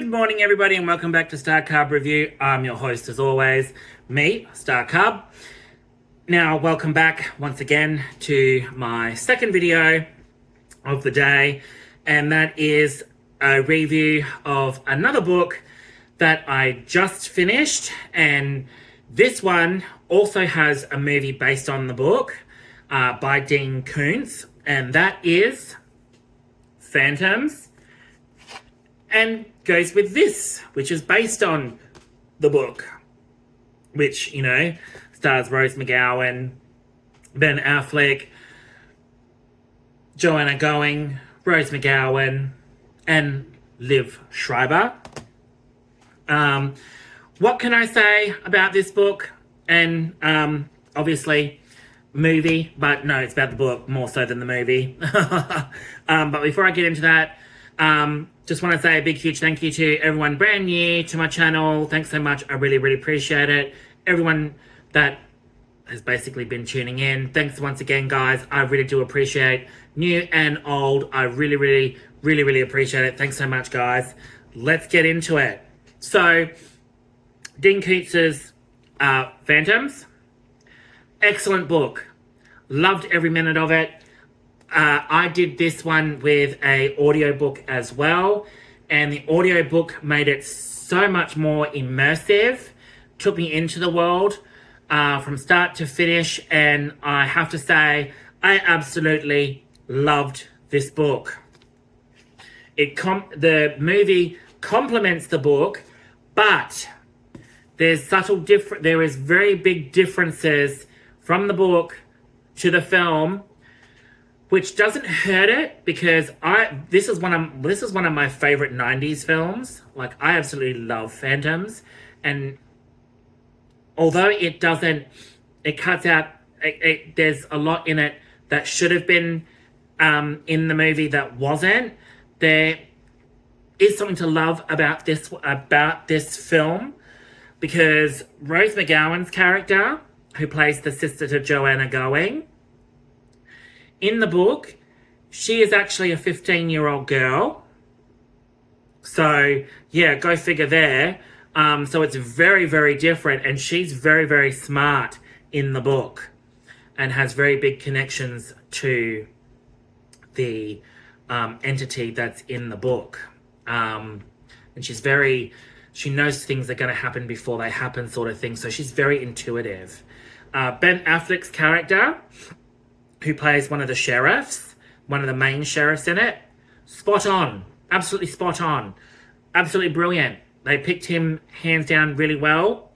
Good morning, everybody, and welcome back to Starcub Review. I'm your host, as always, me, Starcub. Now, welcome back once again to my second video of the day, and that is a review of another book that I just finished, and this one also has a movie based on the book by Dean Koontz, and that is Phantoms, and goes with this, which is based on the book, which, you know, stars Rose McGowan, Ben Affleck, Joanna Going, Rose McGowan, and Liv Schreiber. What can I say about this book? And obviously, movie, but no, it's about the book more so than the movie. But before I get into that, just want to say a big, huge thank you to everyone brand new to my channel. Thanks so much. I really, really appreciate it. Everyone that has basically been tuning in. Thanks once again, guys. I really do appreciate new and old. I really, really, really, really appreciate it. Thanks so much, guys. Let's get into it. So, Dean Koontz's Phantoms. Excellent book. Loved every minute of it. I did this one with a audiobook as well, and the audiobook made it so much more immersive, took me into the world from start to finish, and I have to say, I absolutely loved this book. The movie complements the book, but there is very big differences from the book to the film, which doesn't hurt it, because this is one of my favorite 90s films. Like, I absolutely love Phantoms, and although it cuts out, there's a lot in it that should have been in the movie that wasn't. There is something to love about this film, because Rose McGowan's character, who plays the sister to Joanna Going, in the book, she is actually a 15-year-old girl. So, yeah, go figure there. So it's very, very different. And she's very, very smart in the book and has very big connections to the entity that's in the book. And she knows things are going to happen before they happen, sort of thing. So she's very intuitive. Ben Affleck's character, who plays one of the sheriffs, one of the main sheriffs in it, spot on. Absolutely spot on. Absolutely brilliant. They picked him hands down really well.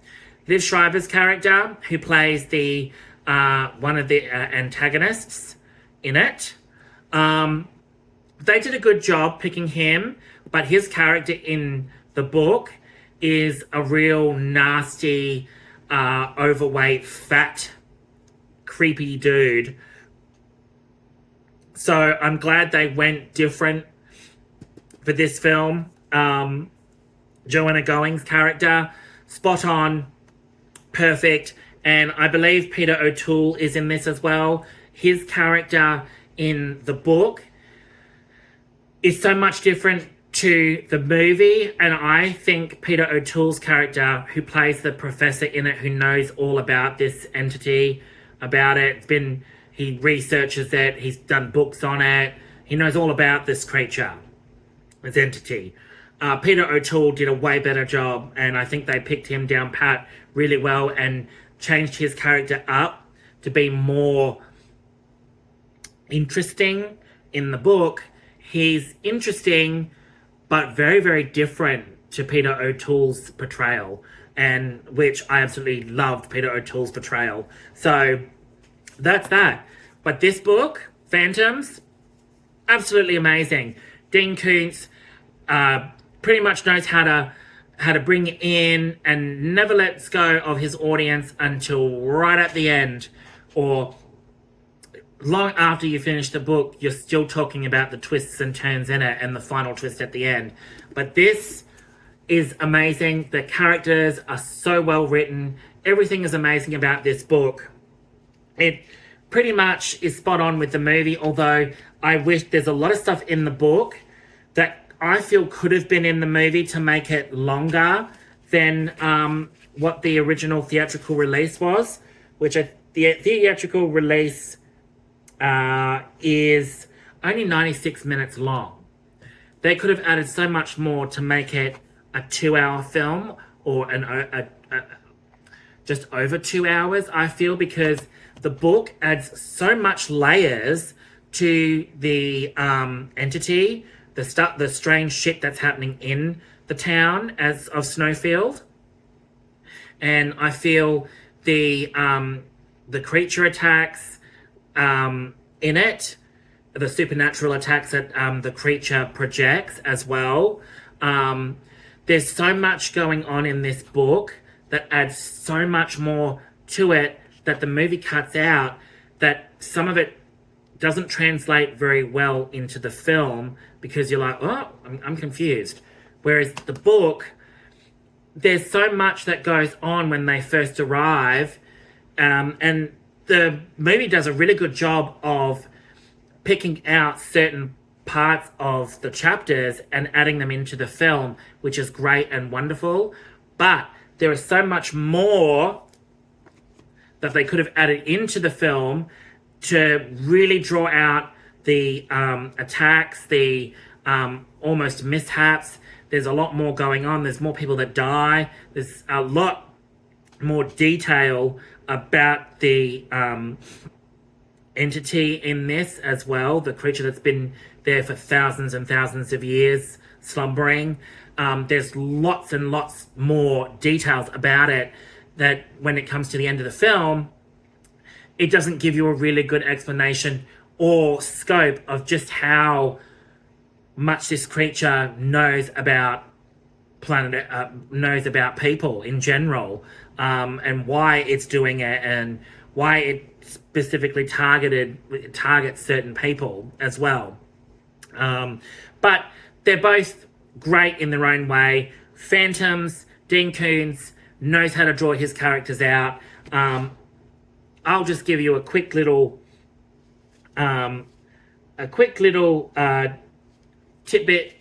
Liv Schreiber's character, who plays the one of the antagonists in it, they did a good job picking him, but his character in the book is a real nasty, overweight, fat, creepy dude. So I'm glad they went different for this film. Joanna Going's character, spot on, perfect. And I believe Peter O'Toole is in this as well. His character in the book is so much different to the movie. And I think Peter O'Toole's character, who plays the professor in it, who knows all about this entity, about it, he researches it, he's done books on it, he knows all about this creature, this entity. Peter O'Toole did a way better job, and I think they picked him down pat really well and changed his character up to be more interesting. In the book, he's interesting, but very, very different to Peter O'Toole's portrayal, and which I absolutely loved Peter O'Toole's portrayal. So that's that. But this book, Phantoms, absolutely amazing. Dean Koontz pretty much knows how to bring in and never lets go of his audience until right at the end, or long after you finish the book, you're still talking about the twists and turns in it and the final twist at the end. But this is amazing. The characters are so well written. Everything is amazing about this book. It pretty much is spot on with the movie, although I wish there's a lot of stuff in the book that I feel could have been in the movie to make it longer than what the original theatrical release was, which the theatrical release is only 96 minutes long. They could have added so much more to make it a 2-hour film, or just over 2 hours, I feel, because the book adds so much layers to the entity, the strange shit that's happening in the town of Snowfield. And I feel the creature attacks in it, the supernatural attacks that the creature projects as well. There's so much going on in this book that adds so much more to it that the movie cuts out, that some of it doesn't translate very well into the film, because you're like, oh, I'm confused. Whereas the book, there's so much that goes on when they first arrive, and the movie does a really good job of picking out certain parts of the chapters and adding them into the film, which is great and wonderful. But there is so much more that they could have added into the film to really draw out the attacks, the almost mishaps. There's a lot more going on. There's more people that die. There's a lot more detail about the entity in this as well, the creature that's been there for thousands and thousands of years, slumbering. There's lots and lots more details about it that when it comes to the end of the film, it doesn't give you a really good explanation or scope of just how much this creature knows about knows about people in general, and why it's doing it, and why it specifically targets certain people as well. But they're both great in their own way. Phantoms, Dean Koontz knows how to draw his characters out. I'll just give you a quick little tidbit,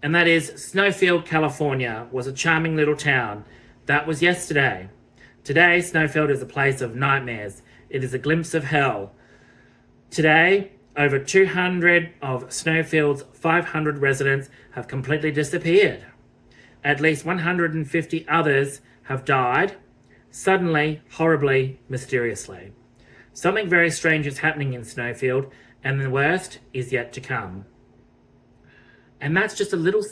and that is Snowfield, California was a charming little town. That was yesterday. Today, Snowfield is a place of nightmares. It is a glimpse of hell. Today, over 200 of Snowfield's 500 residents have completely disappeared. At least 150 others have died, suddenly, horribly, mysteriously. Something very strange is happening in Snowfield, and the worst is yet to come. And that's just a little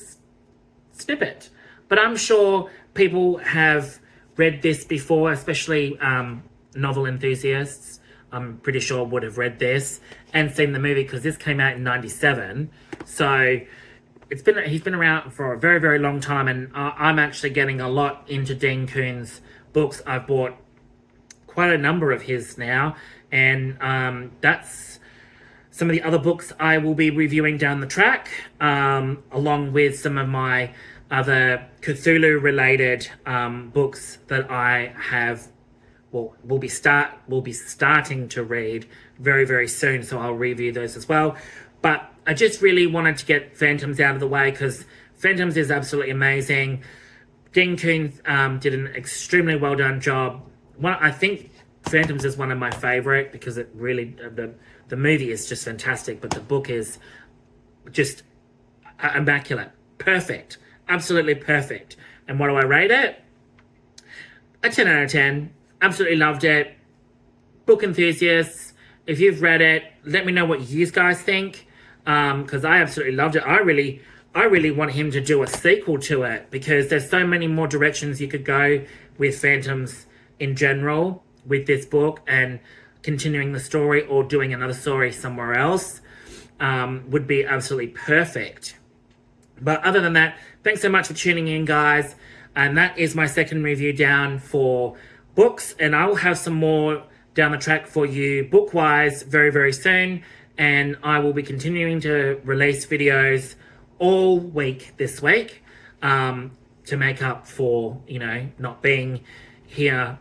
snippet. But I'm sure people have read this before, especially novel enthusiasts. I'm pretty sure would have read this and seen the movie, because this came out in '97. So he's been around for a very, very long time, and I'm actually getting a lot into Dean Koontz books. I've bought quite a number of his now, and that's some of the other books I will be reviewing down the track, along with some of my other Cthulhu-related books that I have. Well, will be starting to read very, very soon, so I'll review those as well. But I just really wanted to get Phantoms out of the way, because Phantoms is absolutely amazing. Dean Koontz did an extremely well done job. I think Phantoms is one of my favorite, because it really the movie is just fantastic, but the book is just immaculate, perfect, absolutely perfect. And what do I rate it? A 10 out of 10. Absolutely loved it. Book enthusiasts, if you've read it, let me know what you guys think, because I absolutely loved it. I really want him to do a sequel to it, because there's so many more directions you could go with Phantoms in general with this book, and continuing the story or doing another story somewhere else would be absolutely perfect. But other than that, thanks so much for tuning in, guys. And that is my second review down for books, and I will have some more down the track for you book-wise very, very soon. And I will be continuing to release videos all week this week to make up for, not being here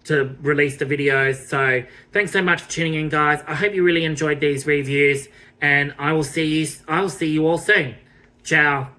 to release the videos. So thanks so much for tuning in, guys. I hope you really enjoyed these reviews, and I will see you all soon. Ciao.